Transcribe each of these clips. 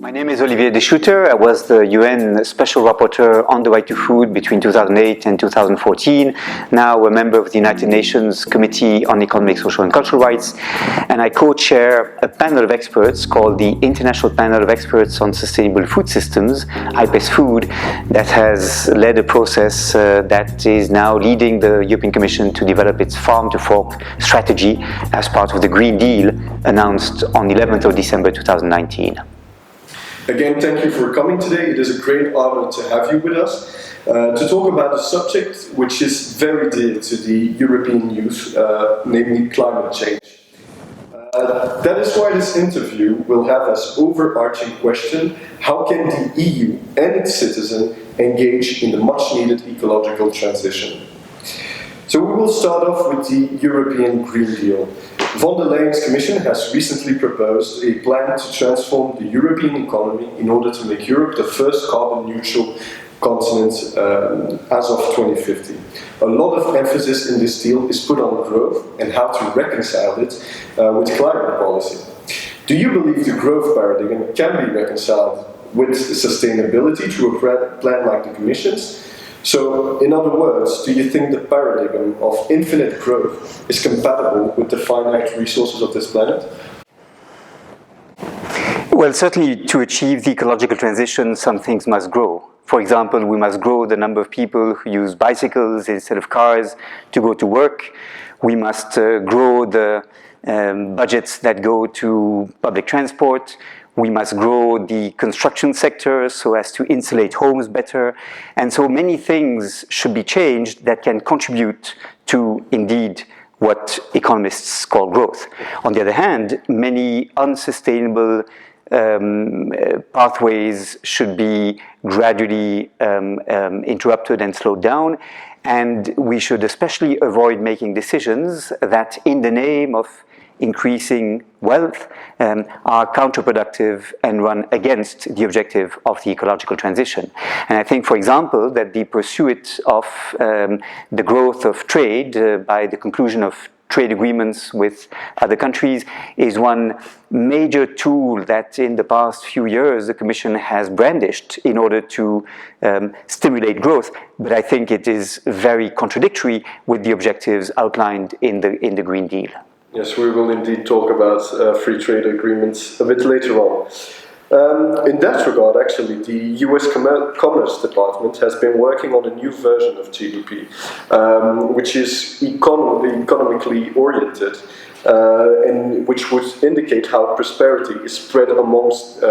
My name is Olivier De Schutter. I was the UN Special Rapporteur on the right to food between 2008 and 2014. Now a member of the United Nations Committee on Economic, Social and Cultural Rights. And I co-chair a panel of experts called the International Panel of Experts on Sustainable Food Systems, IPES Food, that has led a process that is now leading the European Commission to develop its farm-to-fork strategy as part of the Green Deal announced on 11th of December 2019. Again, thank you for coming today. It is a great honor to have you with us to talk about a subject which is very dear to the European youth, namely climate change. That is why this interview will have as overarching question: how can the EU and its citizens engage in the much needed ecological transition? So we will start off with the European Green Deal. Von der Leyen's Commission has recently proposed a plan to transform the European economy in order to make Europe the first carbon-neutral continent as of 2050. A lot of emphasis in this deal is put on growth and how to reconcile it with climate policy. Do you believe the growth paradigm can be reconciled with sustainability through a plan like the Commission's? So, in other words, do you think the paradigm of infinite growth is compatible with the finite resources of this planet? Well, certainly to achieve the ecological transition, some things must grow. For example, we must grow the number of people who use bicycles instead of cars to go to work. We must grow the budgets that go to public transport. We must grow the construction sector so as to insulate homes better. And so many things should be changed that can contribute to, indeed, what economists call growth. On the other hand, many unsustainable pathways should be gradually interrupted and slowed down. And we should especially avoid making decisions that, in the name of increasing wealth, are counterproductive and run against the objective of the ecological transition. And I think, for example, that the pursuit of the growth of trade by the conclusion of trade agreements with other countries is one major tool that in the past few years the Commission has brandished in order to stimulate growth, but I think it is very contradictory with the objectives outlined in the Green Deal. Yes, we will indeed talk about free trade agreements a bit later on. In that regard, actually, the US Commerce Department has been working on a new version of GDP, which is economically oriented, and which would indicate how prosperity is spread amongst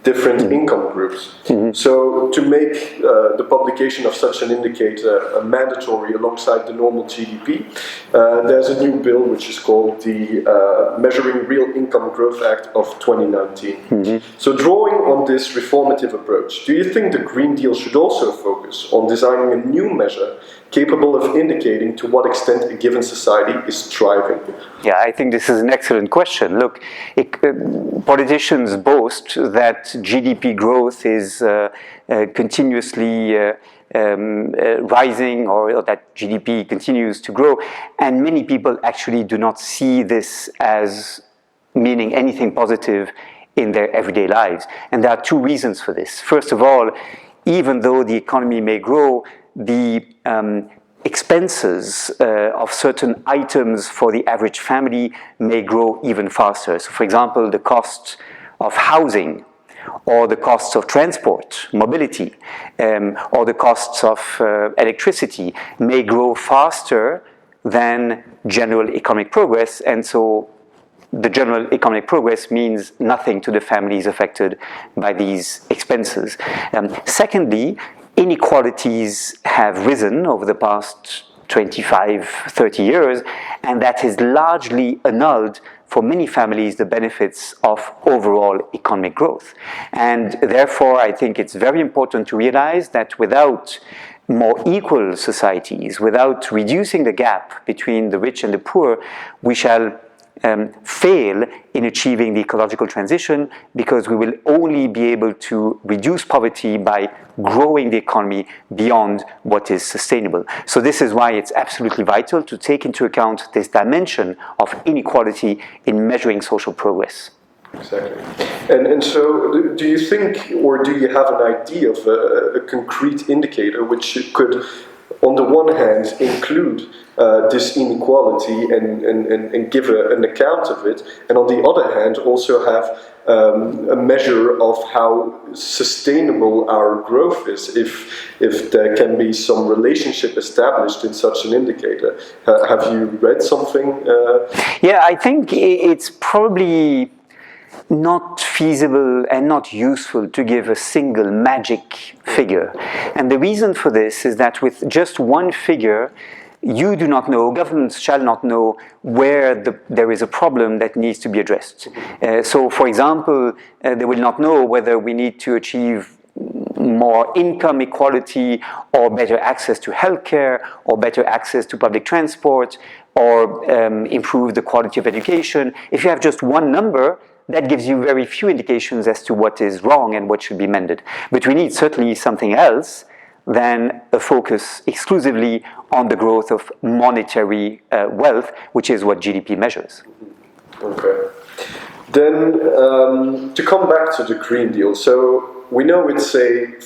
different income groups. So to make the publication of such an indicator mandatory alongside the normal GDP, there's a new bill which is called the Measuring Real Income Growth Act of 2019. So drawing on this reformative approach, do you think the Green Deal should also focus on designing a new measure capable of indicating to what extent a given society is thriving? Yeah, I think this is an excellent question. Look, politicians boast that GDP growth is continuously rising, or that GDP continues to grow, and many people actually do not see this as meaning anything positive in their everyday lives. And there are two reasons for this. First of all, even though the economy may grow, the expenses of certain items for the average family may grow even faster. So, for example, the cost of housing, or the costs of transport, mobility, or the costs of electricity may grow faster than general economic progress, and so the general economic progress means nothing to the families affected by these expenses. Secondly, inequalities have risen over the past 25, 30 years, and that has largely annulled for many families the benefits of overall economic growth. And therefore, I think it's very important to realize that without more equal societies, without reducing the gap between the rich and the poor, we shall fail in achieving the ecological transition, because we will only be able to reduce poverty by growing the economy beyond what is sustainable. So this is why it's absolutely vital to take into account this dimension of inequality in measuring social progress. Exactly. And so do you think, or do you have an idea of a concrete indicator which could, on the one hand, include this inequality and give an account of it, and on the other hand also have a measure of how sustainable our growth is, if there can be some relationship established in such an indicator? Have you read something? Yeah, I think it's probably not feasible and not useful to give a single magic figure. And the reason for this is that with just one figure, you do not know, governments shall not know where there is a problem that needs to be addressed. So, for example, they will not know whether we need to achieve more income equality or better access to healthcare or better access to public transport or improve the quality of education. If you have just one number, that gives you very few indications as to what is wrong and what should be mended. But we need certainly something else than a focus exclusively on the growth of monetary wealth, which is what GDP measures. Okay. Then to come back to the Green Deal, so we know it's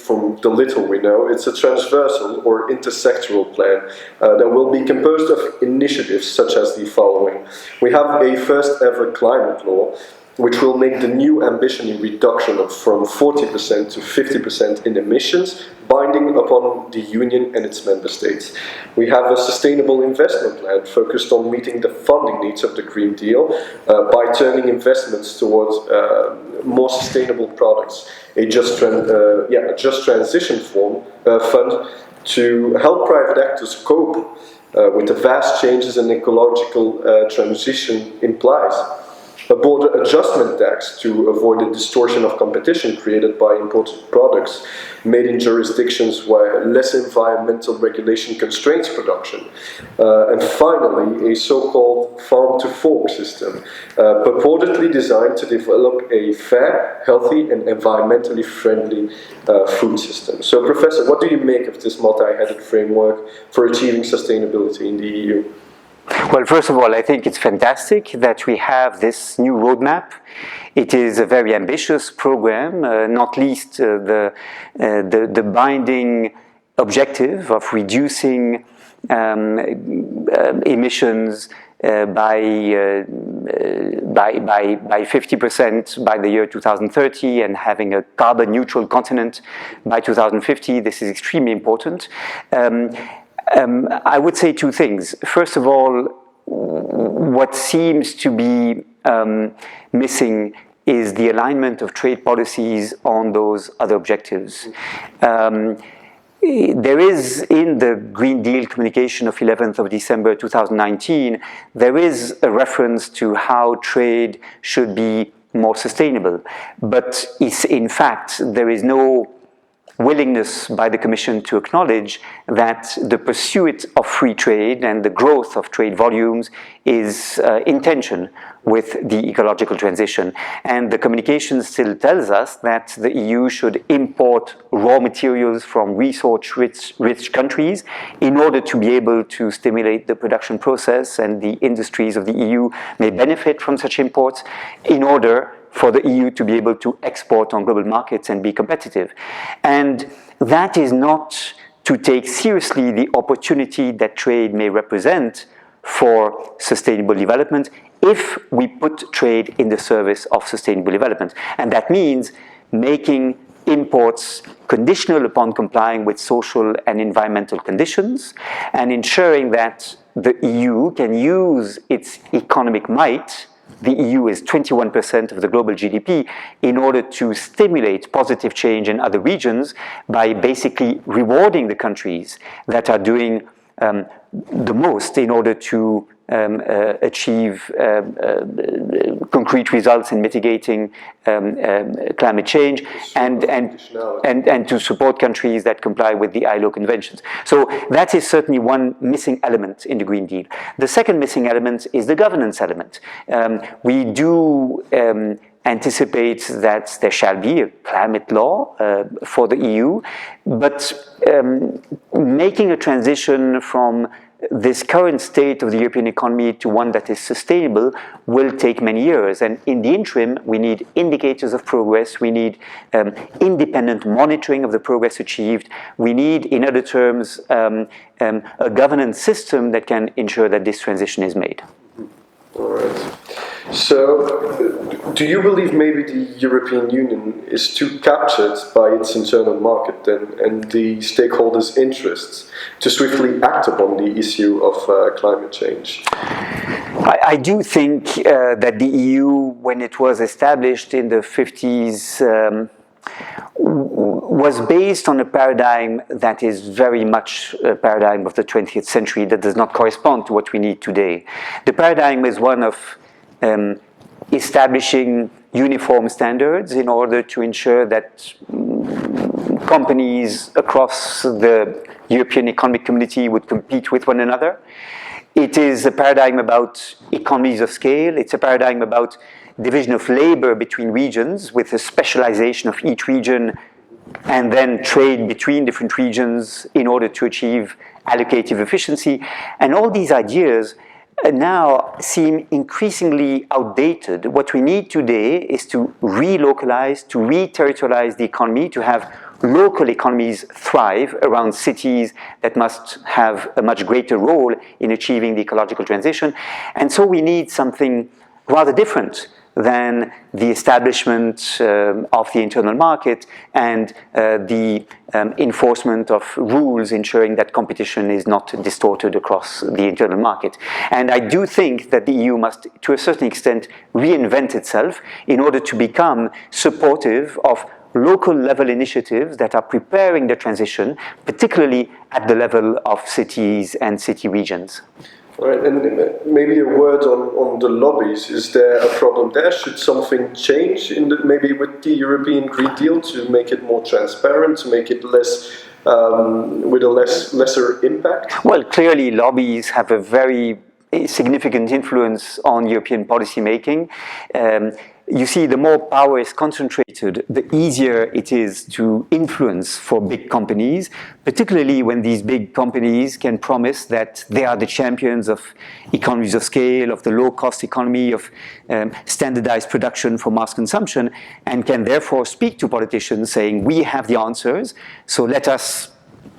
from the little we know, it's a transversal or intersectoral plan that will be composed of initiatives such as the following. We have a first ever climate law, which will make the new ambition in reduction from 40% to 50% in emissions binding upon the Union and its member states. We have a sustainable investment plan focused on meeting the funding needs of the Green Deal by turning investments towards more sustainable products. A just transition fund to help private actors cope with the vast changes an ecological transition implies. A border adjustment tax to avoid the distortion of competition created by imported products made in jurisdictions where less environmental regulation constrains production. And finally, a so-called farm-to-fork system, purportedly designed to develop a fair, healthy and environmentally friendly food system. So, Professor, what do you make of this multi-headed framework for achieving sustainability in the EU? Well, first of all, I think it's fantastic that we have this new roadmap. It is a very ambitious program, not least the binding objective of reducing emissions by 50% by the year 2030 and having a carbon neutral continent by 2050. This is extremely important. I would say two things. First of all, what seems to be missing is the alignment of trade policies on those other objectives. There is, in the Green Deal communication of 11th of December 2019, there is a reference to how trade should be more sustainable. But in fact, there is no willingness by the Commission to acknowledge that the pursuit of free trade and the growth of trade volumes is in tension with the ecological transition. And the communication still tells us that the EU should import raw materials from resource-rich countries in order to be able to stimulate the production process, and the industries of the EU may benefit from such imports in order for the EU to be able to export on global markets and be competitive. And that is not to take seriously the opportunity that trade may represent for sustainable development if we put trade in the service of sustainable development. And that means making imports conditional upon complying with social and environmental conditions and ensuring that the EU can use its economic might. The EU is 21% of the global GDP, in order to stimulate positive change in other regions by basically rewarding the countries that are doing the most in order to achieve concrete results in mitigating climate change and to support countries that comply with the ILO conventions. So that is certainly one missing element in the Green Deal. The second missing element is the governance element. We do anticipate that there shall be a climate law for the EU, but making a transition from this current state of the European economy to one that is sustainable will take many years. And in the interim, we need indicators of progress, we need independent monitoring of the progress achieved, we need, in other terms, a governance system that can ensure that this transition is made. All right. So, do you believe maybe the European Union is too captured by its internal market and the stakeholders' interests to swiftly act upon the issue of climate change? I do think that the EU, when it was established in the 50s, was based on a paradigm that is very much a paradigm of the 20th century that does not correspond to what we need today. The paradigm is one of establishing uniform standards in order to ensure that companies across the European economic community would compete with one another. It is a paradigm about economies of scale. It's a paradigm about division of labor between regions with a specialization of each region and then trade between different regions in order to achieve allocative efficiency. And all these ideas now seem increasingly outdated. What we need today is to relocalize, to re-territorialize the economy, to have local economies thrive around cities that must have a much greater role in achieving the ecological transition. And so we need something rather different than the establishment of the internal market and the enforcement of rules ensuring that competition is not distorted across the internal market. And I do think that the EU must, to a certain extent, reinvent itself in order to become supportive of local level initiatives that are preparing the transition, particularly at the level of cities and city regions. All right, and maybe a word on the lobbies. Is there a problem there? Should something change maybe with the European Green Deal to make it more transparent, to make it less with a lesser impact? Well, clearly lobbies have a very significant influence on European policy making. You see, the more power is concentrated, the easier it is to influence for big companies, particularly when these big companies can promise that they are the champions of economies of scale, of the low-cost economy, of standardized production for mass consumption, and can therefore speak to politicians saying, we have the answers, so let us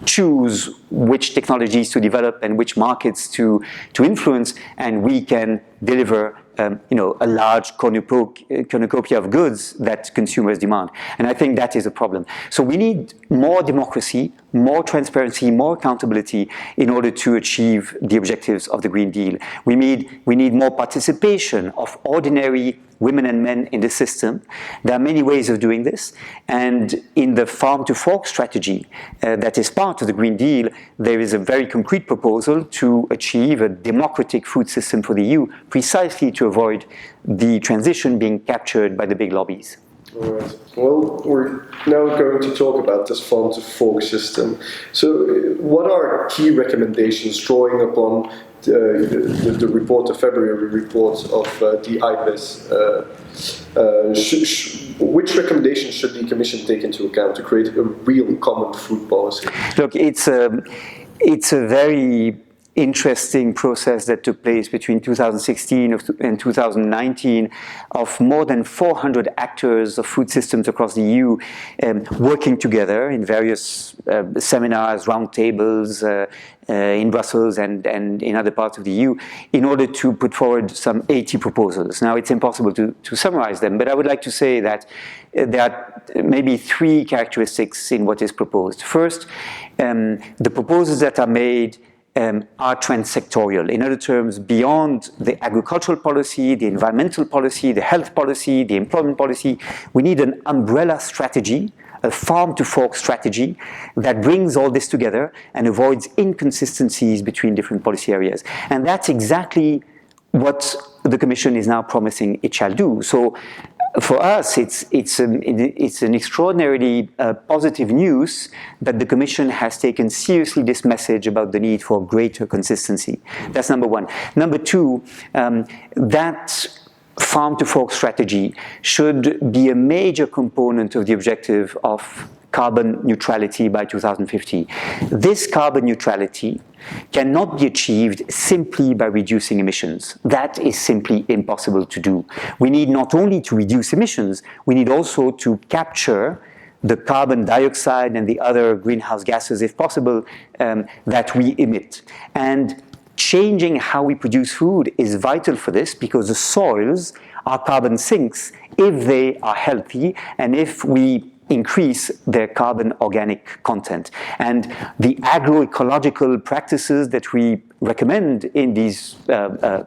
choose which technologies to develop and which markets to influence, and we can deliver a large cornucopia of goods that consumers demand. And I think that is a problem. So we need more democracy, more transparency, more accountability in order to achieve the objectives of the Green Deal. We need more participation of ordinary women and men in the system. There are many ways of doing this. And in the farm to fork strategy that is part of the Green Deal, there is a very concrete proposal to achieve a democratic food system for the EU, precisely to avoid the transition being captured by the big lobbies. All right. Well, we're now going to talk about this farm to fork system. So, what are key recommendations drawing upon the report, the February report of the IPES? Which recommendations should the Commission take into account to create a real common food policy? Look, it's a very interesting process that took place between 2016 and 2019 of more than 400 actors of food systems across the EU working together in various seminars, roundtables in Brussels and in other parts of the EU in order to put forward some 80 proposals. Now, it's impossible to summarize them, but I would like to say that there are maybe three characteristics in what is proposed. First, the proposals that are made are transsectorial. In other terms, beyond the agricultural policy, the environmental policy, the health policy, the employment policy, we need an umbrella strategy, a farm-to-fork strategy that brings all this together and avoids inconsistencies between different policy areas. And that's exactly what the Commission is now promising it shall do. So for us, it's an extraordinarily positive news that the Commission has taken seriously this message about the need for greater consistency. That's number one. Number two, that farm-to-fork strategy should be a major component of the objective of carbon neutrality by 2050. This carbon neutrality cannot be achieved simply by reducing emissions. That is simply impossible to do. We need not only to reduce emissions, we need also to capture the carbon dioxide and the other greenhouse gases, if possible, that we emit. And changing how we produce food is vital for this, because the soils are carbon sinks if they are healthy and if we increase their carbon organic content. And the agroecological practices that we recommend in these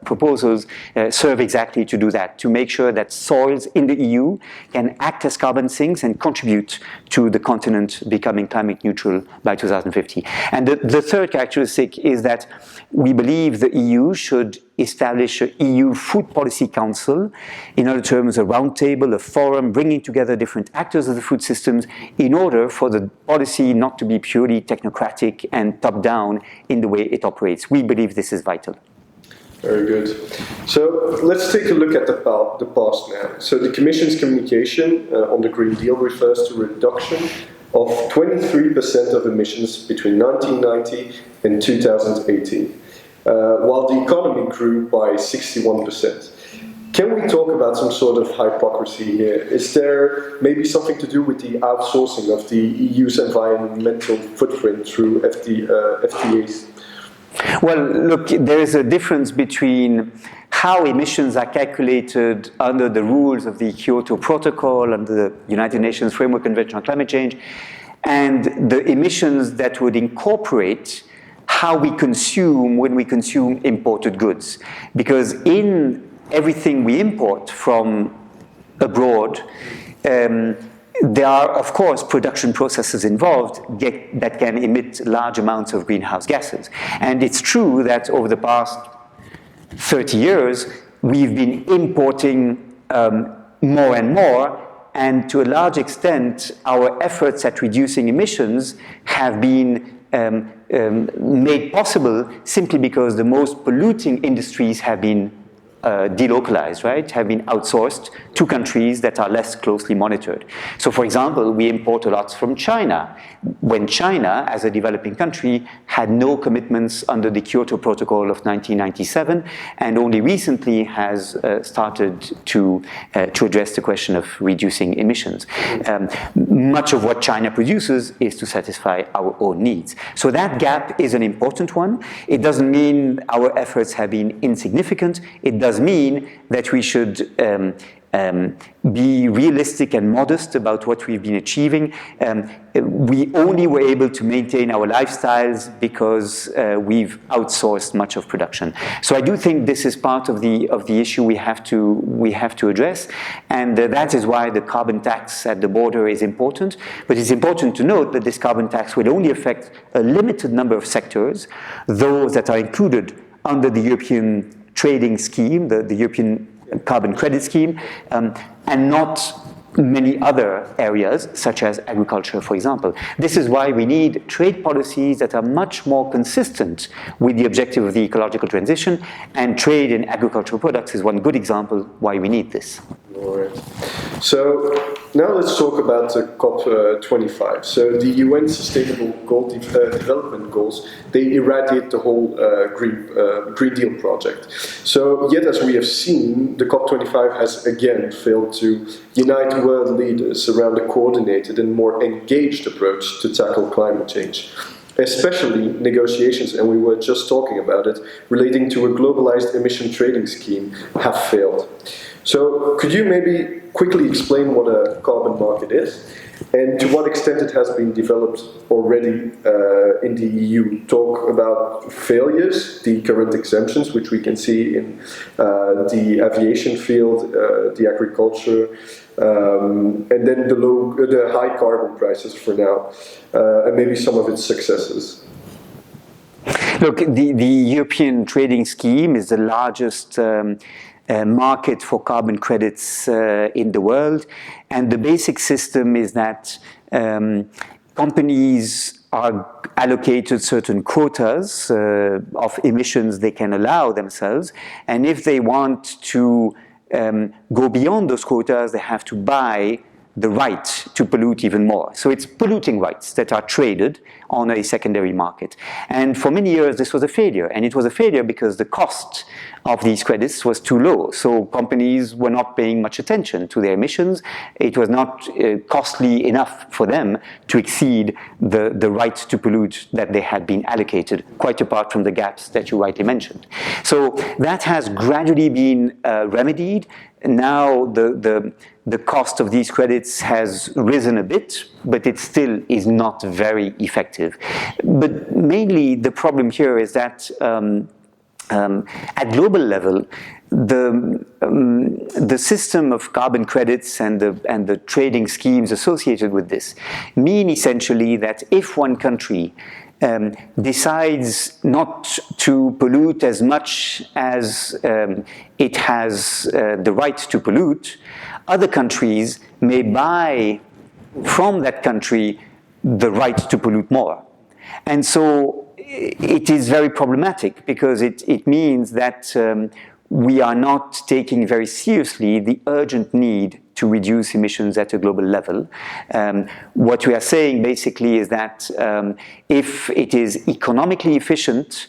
proposals serve exactly to do that, to make sure that soils in the EU can act as carbon sinks and contribute to the continent becoming climate neutral by 2050. And the third characteristic is that we believe the EU should establish an EU Food Policy Council, in other terms, a roundtable, a forum, bringing together different actors of the food systems in order for the policy not to be purely technocratic and top-down in the way it operates. We believe this is vital. Very good. So let's take a look at the past now. So the Commission's communication on the Green Deal refers to a reduction of 23% of emissions between 1990 and 2018. While the economy grew by 61%. Can we talk about some sort of hypocrisy here? Is there maybe something to do with the outsourcing of the EU's environmental footprint through FTAs? Well, look, there is a difference between how emissions are calculated under the rules of the Kyoto Protocol, under the United Nations Framework Convention on Climate Change, and the emissions that would incorporate how we consume when we consume imported goods. Because in everything we import from abroad, there are, of course, production processes involved that can emit large amounts of greenhouse gases. And it's true that over the past 30 years, we've been importing more and more, and to a large extent, our efforts at reducing emissions have been made possible simply because the most polluting industries have been delocalized, right, have been outsourced to countries that are less closely monitored. So, for example, we import a lot from China, when China, as a developing country, had no commitments under the Kyoto Protocol of 1997, and only recently has started to address the question of reducing emissions. Much of what China produces is to satisfy our own needs. So that gap is an important one. It doesn't mean our efforts have been insignificant. It does mean that we should be realistic and modest about what we've been achieving. We only were able to maintain our lifestyles because we've outsourced much of production. So I do think this is part of the issue we have to address, and that is why the carbon tax at the border is important. But it's important to note that this carbon tax will only affect a limited number of sectors, those that are included under the European trading scheme, the European carbon credit scheme, and not many other areas, such as agriculture, for example. This is why we need trade policies that are much more consistent with the objective of the ecological transition, and trade in agricultural products is one good example why we need this. All right. So now let's talk about the COP25. So the UN Sustainable Development Goals, they irradiate the whole Green Deal project. So yet, as we have seen, the COP25 has again failed to unite world leaders around a coordinated and more engaged approach to tackle climate change. Especially negotiations, and we were just talking about it, relating to a globalized emission trading scheme have failed. So could you maybe quickly explain what a carbon market is and to what extent it has been developed already in the EU? Talk about failures, the current exemptions, which we can see in the aviation field, the agriculture, and then the high carbon prices for now, and maybe some of its successes. Look, the European trading scheme is the largest market for carbon credits in the world, and the basic system is that companies are allocated certain quotas of emissions they can allow themselves, and if they want to go beyond those quotas, they have to buy the right to pollute even more. So it's polluting rights that are traded on a secondary market. And for many years this was a failure, and it was a failure because the cost of these credits was too low. So companies were not paying much attention to their emissions. It was not costly enough for them to exceed the right to pollute that they had been allocated, quite apart from the gaps that you rightly mentioned. So that has gradually been remedied. Now the cost of these credits has risen a bit, but it still is not very effective. But mainly the problem here is that at global level, the system of carbon credits and the trading schemes associated with this mean essentially that if one country decides not to pollute as much as it has the right to pollute, other countries may buy from that country the right to pollute more. And so it is very problematic because it means that we are not taking very seriously the urgent need to reduce emissions at a global level. What we are saying basically is that if it is economically efficient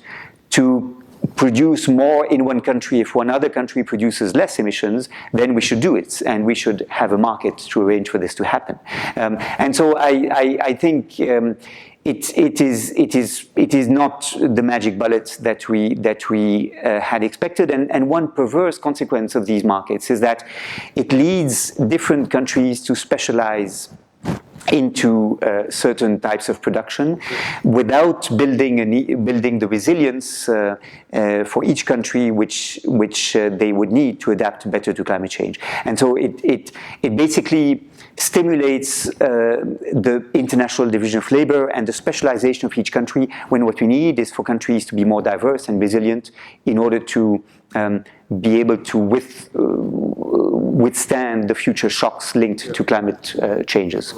to produce more in one country, if one other country produces less emissions, then we should do it, and we should have a market to arrange for this to happen. And so I think it is not the magic bullet that we had expected, and one perverse consequence of these markets is that it leads different countries to specialize into certain types of production without building the resilience for each country which they would need to adapt better to climate change. And so it basically stimulates the international division of labor and the specialization of each country, when what we need is for countries to be more diverse and resilient in order to be able to withstand the future shocks linked to climate changes.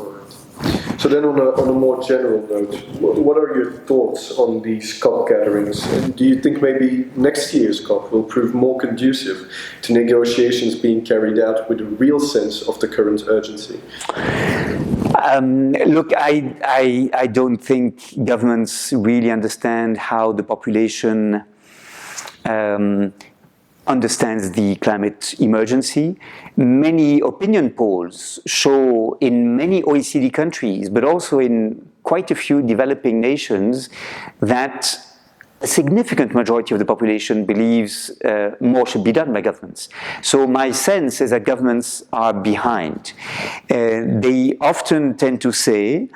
So then on a more general note, what are your thoughts on these COP gatherings? And do you think maybe next year's COP will prove more conducive to negotiations being carried out with a real sense of the current urgency? Look, I don't think governments really understand how the population understands the climate emergency. Many opinion polls show in many OECD countries, but also in quite a few developing nations, that a significant majority of the population believes more should be done by governments. So my sense is that governments are behind. They often tend to say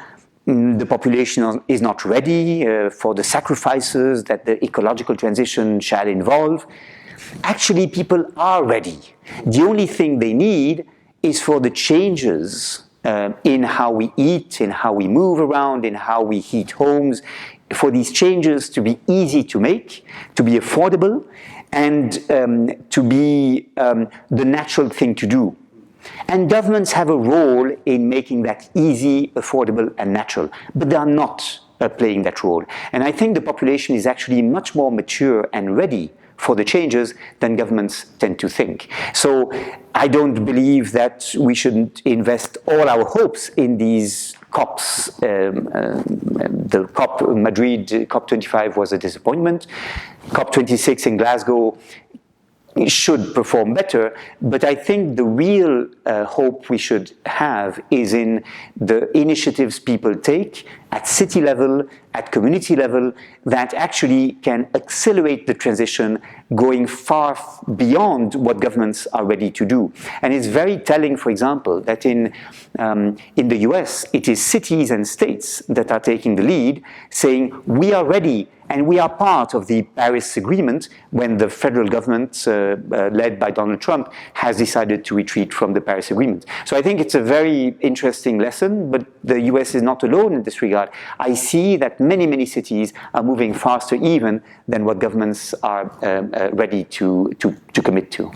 the population is not ready for the sacrifices that the ecological transition shall involve. Actually, people are ready. The only thing they need is for the changes in how we eat, in how we move around, in how we heat homes, for these changes to be easy to make, to be affordable, and to be the natural thing to do. And governments have a role in making that easy, affordable, and natural, but they are not playing that role. And I think the population is actually much more mature and ready for the changes than governments tend to think. So I don't believe that we should invest all our hopes in these COPs. The COP Madrid, COP25 was a disappointment. COP26 in Glasgow should perform better, but I think the real hope we should have is in the initiatives people take at city level, at community level, that actually can accelerate the transition, going far beyond what governments are ready to do. And it's very telling, for example, that in the US, it is cities and states that are taking the lead, saying we are ready and we are part of the Paris Agreement, when the federal government, led by Donald Trump, has decided to retreat from the Paris Agreement. So I think it's a very interesting lesson, but the US is not alone in this regard. I see that many cities are moving faster even than what governments are ready to commit to.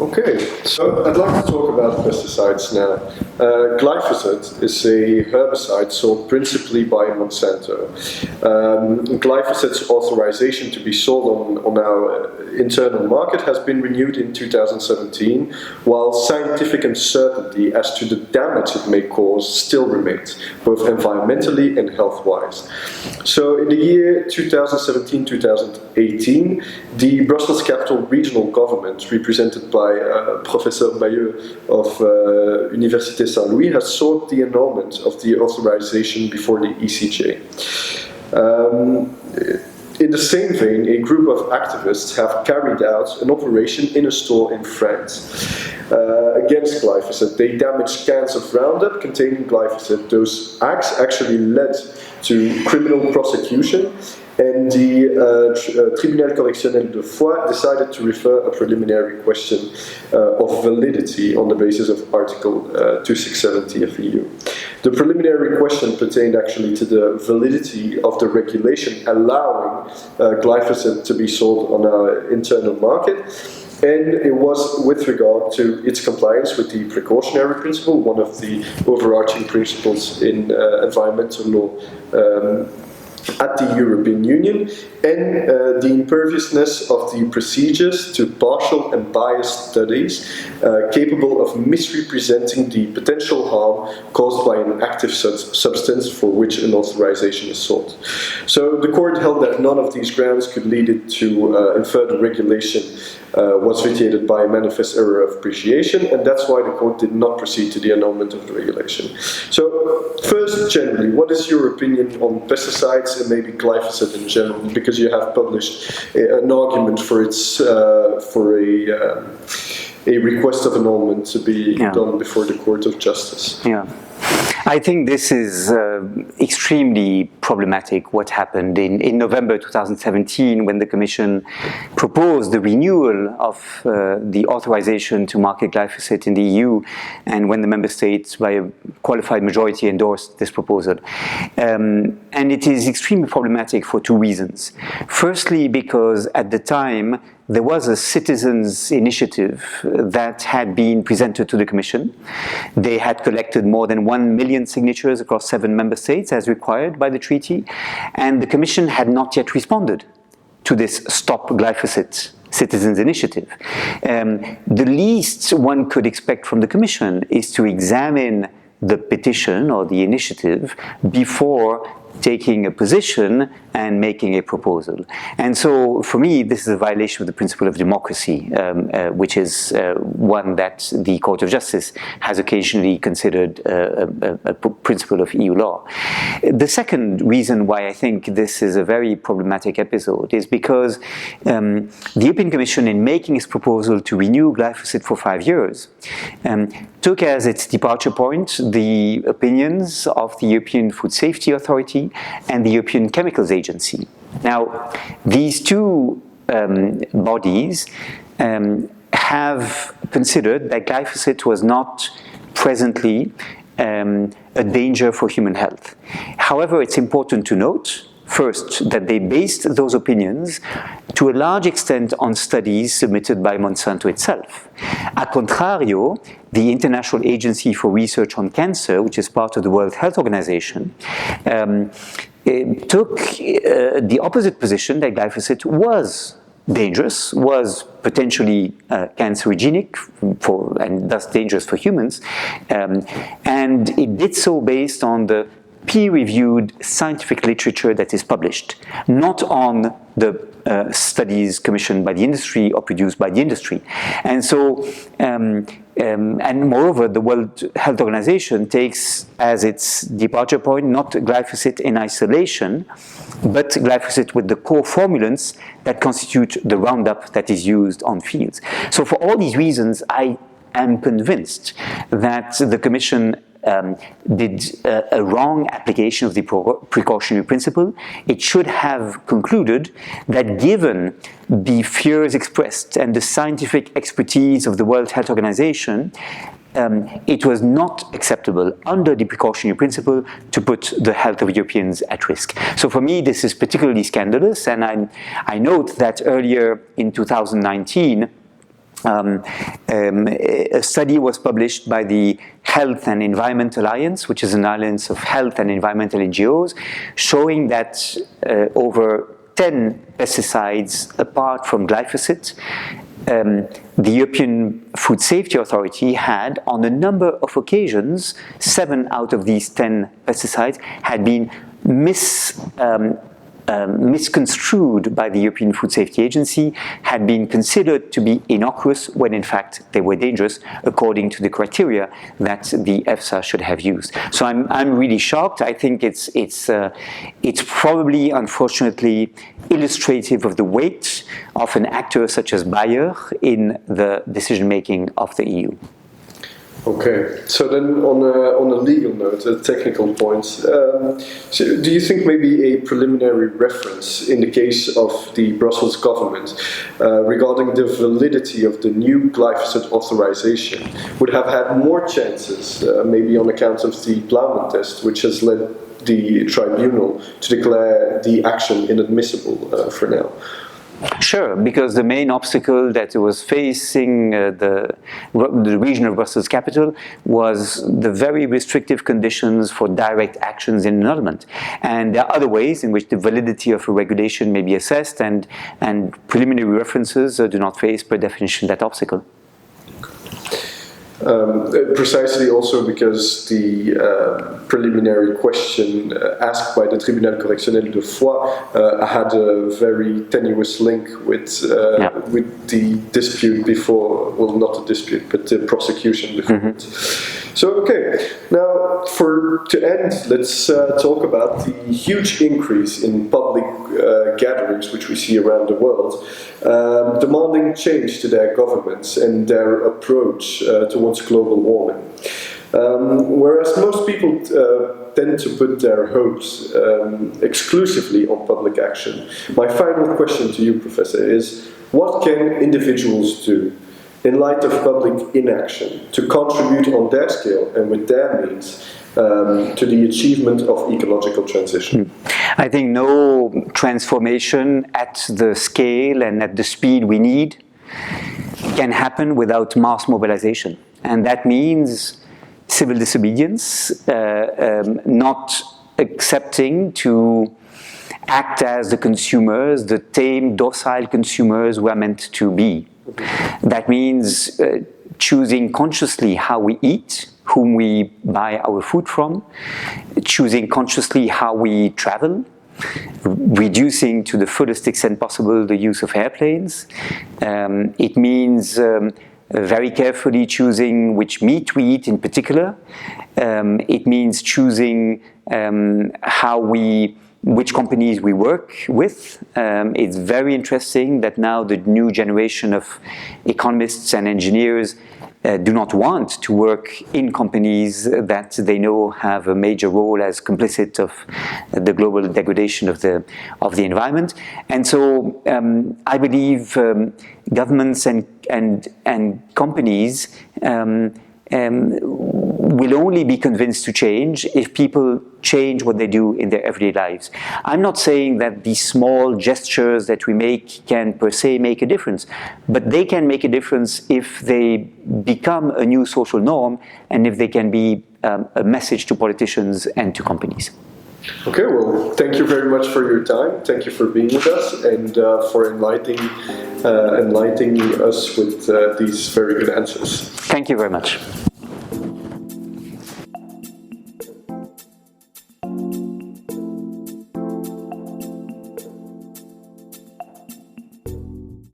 Okay, so I'd like to talk about pesticides now. Glyphosate is a herbicide sold principally by Monsanto. Glyphosate's authorization to be sold on now internal market has been renewed in 2017, while scientific uncertainty as to the damage it may cause still remains, both environmentally and health-wise. So in the year 2017-2018, the Brussels Capital Regional Government, represented by Professor Mathieu of Université Saint-Louis, has sought the annulment of the authorization before the ECJ. In the same vein, a group of activists have carried out an operation in a store in France against glyphosate. They damaged cans of Roundup containing glyphosate. Those acts actually led to criminal prosecution, and the Tribunal Correctionnel de Foix decided to refer a preliminary question of validity on the basis of Article 267 of the EU. The preliminary question pertained actually to the validity of the regulation allowing glyphosate to be sold on our internal market, and it was with regard to its compliance with the precautionary principle, one of the overarching principles in environmental law at the European Union, and the imperviousness of the procedures to partial and biased studies capable of misrepresenting the potential harm caused by an active substance for which an authorization is sought. So the court held that none of these grounds could lead it to infer the regulation was vitiated by a manifest error of appreciation, and that's why the court did not proceed to the annulment of the regulation. So first, generally, what is your opinion on pesticides and maybe glyphosate in general? Because you have published an argument for its a request of annulment to be done before the Court of Justice. Yeah. I think this is extremely problematic, what happened in November 2017 when the Commission proposed the renewal of the authorization to market glyphosate in the EU, and when the Member States by a qualified majority endorsed this proposal. And it is extremely problematic for two reasons. Firstly, because at the time there was a citizens' initiative that had been presented to the Commission. They had collected more than 1 million signatures across 7 member states as required by the treaty, and the Commission had not yet responded to this Stop Glyphosate citizens' initiative. The least one could expect from the Commission is to examine the petition or the initiative before taking a position and making a proposal. And so, for me, this is a violation of the principle of democracy, which is one that the Court of Justice has occasionally considered a principle of EU law. The second reason why I think this is a very problematic episode is because the European Commission, in making its proposal to renew glyphosate for 5 years, took as its departure point the opinions of the European Food Safety Authority and the European Chemicals Agency. Now, these two bodies have considered that glyphosate was not presently a danger for human health. However, it's important to note, first, that they based those opinions to a large extent on studies submitted by Monsanto itself. A contrario, the International Agency for Research on Cancer, which is part of the World Health Organization, took the opposite position that glyphosate was dangerous, was potentially cancerogenic and thus dangerous for humans, and it did so based on the peer-reviewed scientific literature that is published, not on the studies commissioned by the industry or produced by the industry. And so, and moreover, the World Health Organization takes as its departure point not glyphosate in isolation, but glyphosate with the core formulants that constitute the Roundup that is used on fields. So for all these reasons, I am convinced that the Commission did a wrong application of the precautionary principle. It should have concluded that given the fears expressed and the scientific expertise of the World Health Organization, it was not acceptable under the precautionary principle to put the health of Europeans at risk. So for me, this is particularly scandalous, and I note that earlier in 2019, a study was published by the Health and Environment Alliance, which is an alliance of health and environmental NGOs, showing that over 10 pesticides apart from glyphosate, the European Food Safety Authority had, on a number of occasions, 7 out of these 10 pesticides had been misconstrued by the European Food Safety Agency, had been considered to be innocuous when in fact they were dangerous according to the criteria that the EFSA should have used. So I'm really shocked. I think it's probably, unfortunately, illustrative of the weight of an actor such as Bayer in the decision-making of the EU. Okay, so then on a legal note, a technical point, so do you think maybe a preliminary reference in the case of the Brussels government regarding the validity of the new glyphosate authorization would have had more chances, maybe on account of the Blaise test, which has led the tribunal to declare the action inadmissible for now? Sure, because the main obstacle that was facing the region of Bruxelles-Capitale was the very restrictive conditions for direct actions in annulment. And there are other ways in which the validity of a regulation may be assessed, and preliminary references do not face, per definition, that obstacle. Precisely also because the preliminary question asked by the Tribunal Correctionnel de Foix had a very tenuous link with the dispute before, well, not the dispute, but the prosecution before it. So, okay, now to end, let's talk about the huge increase in public gatherings which we see around the world, demanding change to their governments and their approach towards global warming. Whereas most people tend to put their hopes exclusively on public action, my final question to you, Professor, is what can individuals do in light of public inaction to contribute on their scale and with their means to the achievement of ecological transition? I think no transformation at the scale and at the speed we need can happen without mass mobilization. And that means civil disobedience, not accepting to act as the consumers, the tame, docile consumers we are meant to be. That means choosing consciously how we eat, whom we buy our food from, choosing consciously how we travel, reducing to the fullest extent possible the use of airplanes. It means very carefully choosing which meat we eat in particular. It means choosing which companies we work with. It's very interesting that now the new generation of economists and engineers do not want to work in companies that they know have a major role as complicit of the global degradation of the environment. And so I believe governments and companies will only be convinced to change if people change what they do in their everyday lives. I'm not saying that these small gestures that we make can per se make a difference, but they can make a difference if they become a new social norm and if they can be a message to politicians and to companies. Okay, well, thank you very much for your time. Thank you for being with us and for enlightening us with these very good answers. Thank you very much.